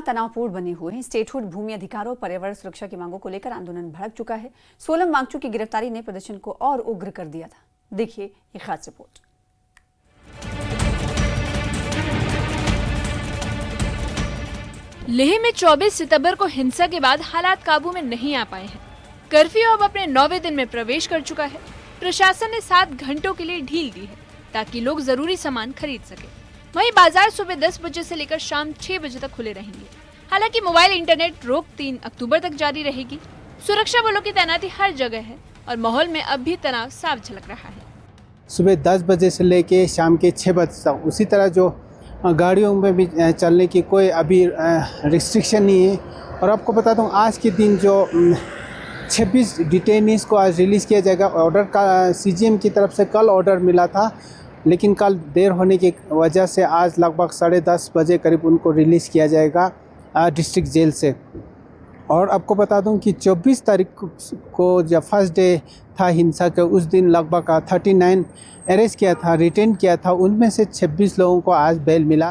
तनावपूर्ण बने हुए हैं। स्टेटहुड, भूमि अधिकारों, पर्यावरण सुरक्षा की मांगों को लेकर आंदोलन भड़क चुका है। सोनम वांगचुक की गिरफ्तारी ने प्रदर्शन को और उग्र कर दिया था। देखिए ये खास रिपोर्ट। लेह में 24 सितंबर को हिंसा के बाद हालात काबू में नहीं आ पाए हैं। कर्फ्यू अब अपने 9वें दिन में प्रवेश कर चुका है। प्रशासन ने 7 घंटों के लिए ढील दी है ताकि लोग जरूरी सामान खरीद सके। वहीं बाजार सुबह 10 बजे से लेकर शाम 6 बजे तक खुले रहेंगे। हालांकि मोबाइल इंटरनेट रोक 3 अक्टूबर तक जारी रहेगी। सुरक्षा बलों की तैनाती हर जगह है और माहौल में अब भी तनाव साफ झलक रहा है। सुबह 10 बजे से लेके शाम के 6 बजे तक उसी तरह जो गाड़ियों में भी चलने की कोई अभी रिस्ट्रिक्शन नहीं है। और आपको बता दूं आज के दिन जो 26 डिटेनीज़ को आज रिलीज़ किया जाएगा। ऑर्डर का सीजीएम की तरफ से कल ऑर्डर मिला था, लेकिन कल देर होने की वजह से आज लगभग 10:30 बजे करीब उनको रिलीज़ किया जाएगा डिस्ट्रिक्ट जेल से। और आपको बता दूं कि 24 तारीख को जब फर्स्ट डे था हिंसा के, उस दिन लगभग 39 अरेस्ट किया था, रिटेन किया था। उनमें से 26 लोगों को आज बेल मिला।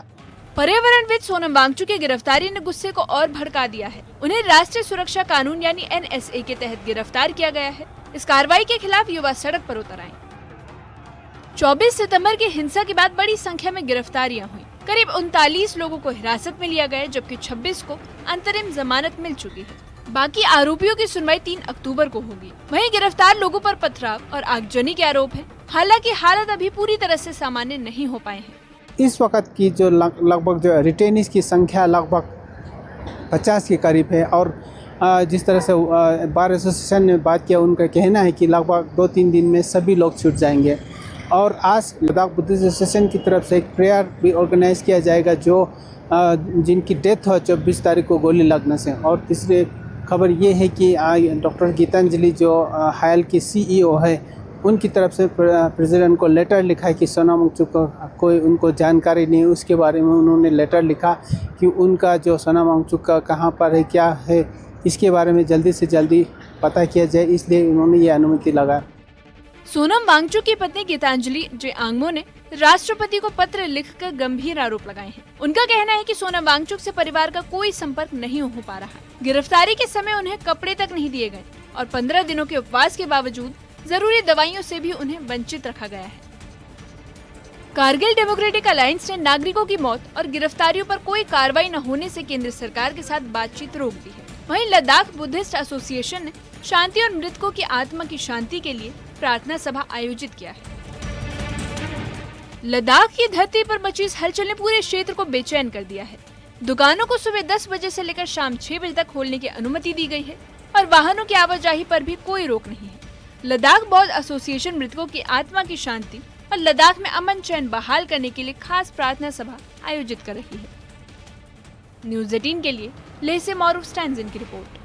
पर्यावरणविद सोनम वांगचुक की गिरफ्तारी ने गुस्से को और भड़का दिया है। उन्हें राष्ट्रीय सुरक्षा कानून यानी NSA के तहत गिरफ्तार किया गया है। इस कार्रवाई के खिलाफ युवा सड़क पर उतर आए। 24 सितंबर की हिंसा के बाद बड़ी संख्या में गिरफ्तारियां हुई। करीब 39 लोगों को हिरासत में लिया गया, जबकि 26 को अंतरिम जमानत मिल चुकी है। बाकी आरोपियों की सुनवाई 3 अक्टूबर को होगी। वहीं गिरफ्तार लोगों पर पथराव और आगजनी के आरोप हैं। हालांकि हालत अभी पूरी तरह से सामान्य नहीं हो पाए हैं। इस वक्त की जो लगभग जो रिटेनीज की संख्या लगभग 50 के करीब है। और जिस तरह से बार एसोसिएशन ने बात किया, उनका कहना है कि लगभग 2-3 दिन में सभी लोग छूट जाएंगे। और आज लद्दाख बुद्धिस्ट एसोसिएशन की तरफ से एक प्रेयर भी ऑर्गेनाइज किया जाएगा जो जिनकी डेथ हुआ 24 तारीख को गोली लगने से। और तीसरी खबर ये है कि डॉक्टर गीतांजलि जो हायल की CEO है, उनकी तरफ से प्रेसिडेंट को लेटर लिखा है कि सोनम वांगचुक को कोई उनको जानकारी नहीं है। उसके बारे में उन्होंने लेटर लिखा कि उनका जो सोनम वांगचुक का कहाँ पर है, क्या है, इसके बारे में जल्दी से जल्दी पता किया जाए, इसलिए उन्होंने ये अनुमति लगाया। सोनम वांगचुक की पत्नी गीतांजलि जे आंगमो ने राष्ट्रपति को पत्र लिखकर गंभीर आरोप लगाए हैं। उनका कहना है कि सोनम वांगचुक से परिवार का कोई संपर्क नहीं हो पा रहा। गिरफ्तारी के समय उन्हें कपड़े तक नहीं दिए गए और 15 दिनों के उपवास के बावजूद जरूरी दवाइयों से भी उन्हें वंचित रखा गया है। कारगिल डेमोक्रेटिक अलायंस ने नागरिकों की मौत और गिरफ्तारियों पर कोई कार्रवाई न होने से केंद्र सरकार के साथ बातचीत रोक दी है। वहीं लद्दाख बुद्धिस्ट एसोसिएशन ने शांति और मृतकों की आत्मा की शांति के लिए प्रार्थना सभा आयोजित किया है। लद्दाख की धरती पर मची इस हलचल ने पूरे क्षेत्र को बेचैन कर दिया है। दुकानों को सुबह 10 बजे से लेकर शाम 6 बजे तक खोलने की अनुमति दी गई है और वाहनों की आवाजाही पर भी कोई रोक नहीं है। लद्दाख बौद्ध एसोसिएशन मृतकों की आत्मा की शांति और लद्दाख में अमन चैन बहाल करने के लिए खास प्रार्थना सभा आयोजित कर रही है। न्यूज़ 18 के लिए लेह से मारूफ स्टैंजिन की रिपोर्ट।